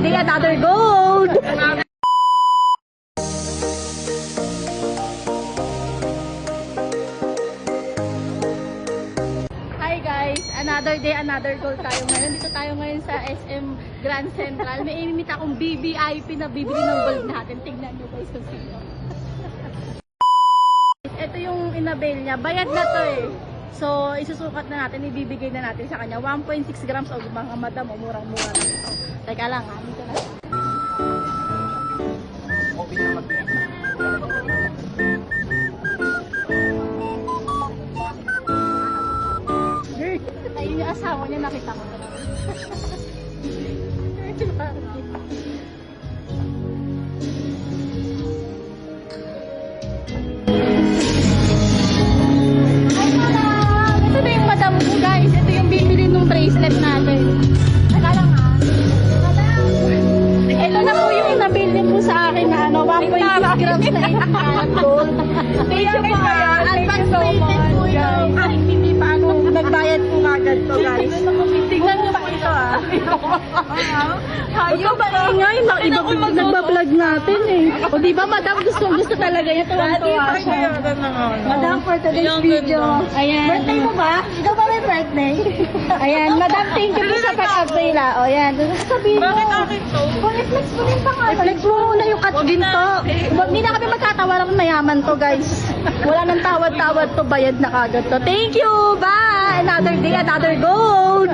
day, another gold! Hi guys, another day, another gold tayo ngayon. Dito tayo ngayon sa SM Grand Central. May imimita akong BBIP na bibili ng gold natin. Tignan nyo guys kung sino. Ito yung inabail niya. Bayad na to eh. So, isusukat na natin, ibibigay na natin sa kanya. 1.6 grams o mga madam, o murang-mura na ito. Teka lang ha, dito na. Ayun yung asawa niya, nakita ko. Madam ko guys, ito yung bibili ng bracelet natin. Teka lang ha. Ito na po yung inabil niyo po sa akin na 1.6 grams na 8 gold. Thank you po. Advance payment po yun. Hindi pa ako nagbayad po agad to guys. Tingnan mo pa ito ha. Ito ba ingay? Nagbablog natin eh. O diba madam, gusto talaga niya. Tuwang-tuwa siya. Madam, for today's video. Ayan. Birthday mo ba? Ikaw ba may birthday? Ayan. Madam, thank you po sa pag-update la. O yan. Sabihin mo. Bakit akin to? I-flex mo din pa nga. I-flex mo muna yung cut ginto. Hindi na kami magkatawaran kung mayaman to guys. Wala nang tawad-tawad to. Bayad na kagad to. Thank you. Bye. Another day, another gold.